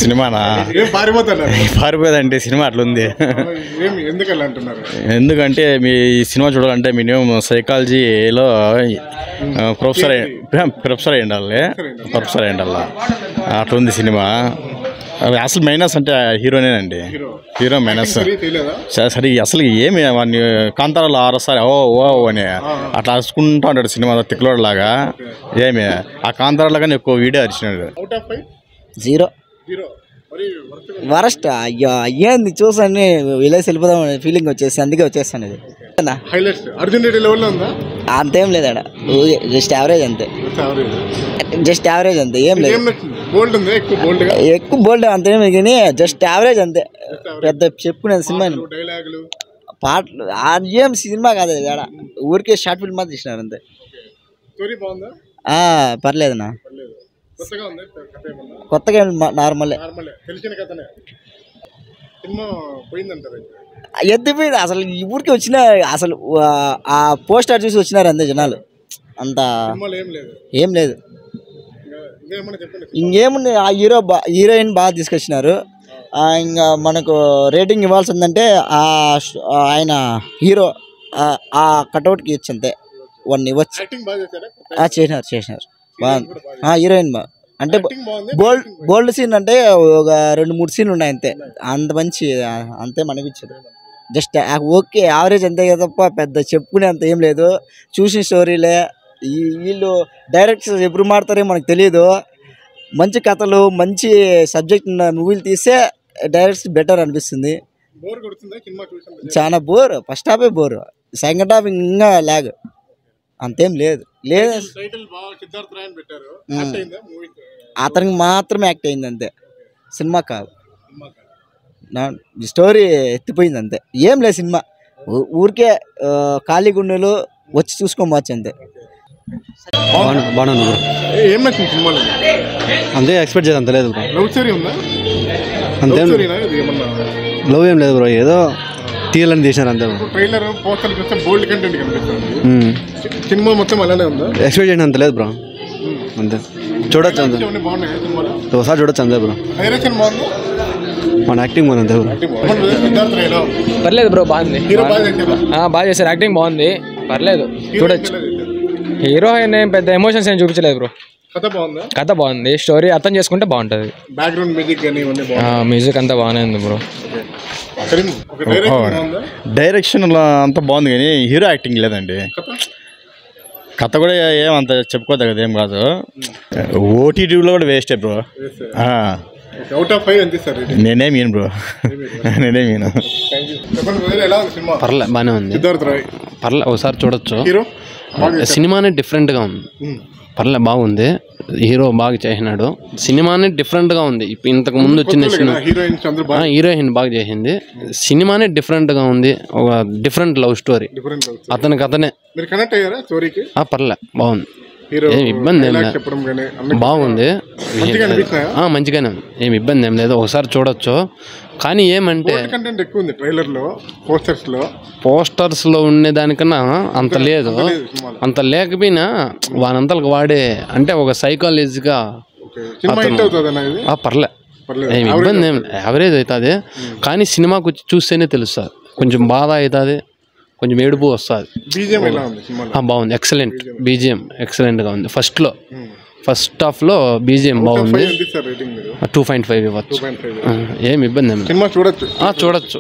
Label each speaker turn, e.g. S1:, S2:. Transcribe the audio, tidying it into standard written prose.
S1: సినిమానా పారిపోదండి సినిమా అట్లుంది. ఎందుకంటే మీ సినిమా చూడాలంటే మినిమం సైకాలజీలో ప్రొఫెసర్ అయి ఉండాలి. అట్లుంది సినిమా. అసలు మైనస్ అంటే హీరోనేనండి. హీరో మైనస్ సరే. అసలు ఏమి వాడిని కాంతారాలో ఆరోసారి ఓ అని అట్లా అరుచుకుంటూ ఉంటాడు సినిమా తిక్కలోడు లాగా. ఏమి ఆ కాంతారాలాగానే ఎక్కువ వీడియో అరిచినాడు.
S2: 0 వరస్ట్. అయ్యో అయ్యింది చూసాను విలేజ్ వెళ్ళిపోదాం ఫీలింగ్ వచ్చేసి అందుకే వచ్చేస్తాను. ఇది అంతేం లేదు ఆడ, జస్ట్ యావరేజ్ అంతే. ఏం లేదు ఎక్కువ బోల్డ్ అంతేం కానీ జస్ట్ యావరేజ్ అంతే. పెద్ద చెప్పుకునేది సినిమా పాటలు ఏం సినిమా కాదు ఆడ, ఊరికే షార్ట్ ఫిల్మ్ మాత్రం తీసినారు అంతే. పర్లేదన్నా, కొత్తగా నార్మల్ ఎత్తిపోయింది. అసలు ఊరికి వచ్చిన అసలు ఆ పోస్టర్ చూసి వచ్చినారు అంతే జనాలు. అంత ఏం లేదు. ఇంకేముంది, ఆ హీరోయిన్ బాగా తీసుకొచ్చినారు. ఇంకా మనకు రేటింగ్ ఇవ్వాల్సిందంటే ఆయన హీరో ఆ కటౌట్కి ఇచ్చి అంతే 1 ఇవ్వచ్చు. చేసినారు బాగుంది. హీరోయిన్ బాగా అంటే బోల్డ్ సీన్ అంటే ఒక 2-3 సీన్లు ఉన్నాయి అంతే. అంత మంచి అంతే అనిపించదు. జస్ట్ ఓకే యావరేజ్ అంతే కదా తప్ప పెద్ద చెప్పుకునే అంత ఏం లేదు. చూసిన స్టోరీలే. వీళ్ళు డైరెక్టర్స్ ఎప్పుడు మాడతారో మనకు తెలియదు. మంచి కథలు మంచి సబ్జెక్ట్ ఉన్న మూవీలు తీస్తే డైరెక్ట్స్ బెటర్ అనిపిస్తుంది. చాలా బోర్. ఫస్ట్ హాఫే బోర్, సెకండ్ హాఫ్ ఇంకా లాగ్ అంతేం లేదు. అతనికి మాత్రమే యాక్ట్ అయింది అంతే, సినిమా కాదు. స్టోరీ ఎత్తిపోయింది అంతే. ఏం లేదు సినిమా, ఊరికే ఖాళీ గుండెలు వచ్చి చూసుకోవచ్చు అంతే.
S3: బాగున్నాను బ్రో.
S4: ఏం నచ్చింది సినిమాలో?
S3: అంతే ఎక్స్పెక్ట్ చేయాలి అంత లేదు బ్రో.
S4: లవ్ స్టోరీ ఉందా?
S3: అంతే లవ్ ఏం లేదు బ్రో, ఏదో తీయాలని తీసినారు అంతే.
S4: ట్రైలర్ పోస్టర్ చూస్తే బోల్డ్ కంటెంట్ కనిపిస్తుంది. సినిమా మొత్తం అలానే ఉందా?
S3: ఎక్స్పెక్ట్ చేయడం అంత లేదు బ్రో. అంతే చూడొచ్చు అంతే, ఒకసారి చూడొచ్చు అంతే బ్రో.
S4: డైరెక్షన్ బాగుంది,
S3: మన యాక్టింగ్ బాగుంది అంతే బ్రో.
S5: పర్లేదు బ్రో, బాగుంది. బాగా చేశారు, యాక్టింగ్ బాగుంది, పర్లేదు చూడొచ్చు. హీరో ఏం పెద్ద ఎమోషన్స్ ఏం చూపించలేదు బ్రో. కథ బాగుంది, స్టోరీ అర్థం చేసుకుంటే బాగుంటుంది. మ్యూజిక్ అంతా బాగానే ఉంది బ్రో.
S1: డైరెక్షన్ అంతా బాగుంది కానీ హీరో యాక్టింగ్ లేదండి. కథ కూడా ఏమంత చెప్పుకోదగ్గది ఏం కాదు. ఓటీటీలో కూడా వేస్టే బ్రో. నేనేమీను బ్రో, నేనేమీను.
S6: పర్లే బాగానే ఉంది, పర్లే ఒకసారి చూడొచ్చు. సినిమానే డిఫరెంట్గా ఉంది, పర్లే బాగుంది. హీరో బాగా చేసినాడు, సినిమానే డిఫరెంట్గా ఉంది. ఇప్పుడు ఇంతకు ముందు వచ్చిన సినిమా హీరోయిన్ బాగా చేసింది, సినిమానే డిఫరెంట్గా ఉంది. ఒక డిఫరెంట్ లవ్ స్టోరీ, అతనికి అతనే. పర్లే బాగుంది, ఏం ఇబ్బంది ఏం లేదు, బాగుంది, మంచిగానే ఉంది, ఏం ఇబ్బంది ఏం లేదు, ఒకసారి చూడొచ్చు. కానీ ఏమంటే పోస్టర్స్లో ఉండేదానికన్నా అంత లేదు, అంత లేకపోయినా వానంతలకు వాడే అంటే ఒక సైకాలజీగా పర్లే, ఏం ఇబ్బంది ఏం యావరేజ్ అవుతుంది. కానీ సినిమాకు వచ్చి చూస్తేనే తెలుస్తుంది, కొంచెం బాధ అవుతుంది, కొంచెం ఏడుపు వస్తుంది. బాగుంది, ఎక్సలెంట్ బీజిఎం ఎక్సలెంట్గా ఉంది. ఫస్ట్ హాఫ్లో బీజిఎం బాగుంది. 2.5 ఇవ్వచ్చు, ఏం ఇబ్బంది ఏం లేదు, చూడొచ్చు.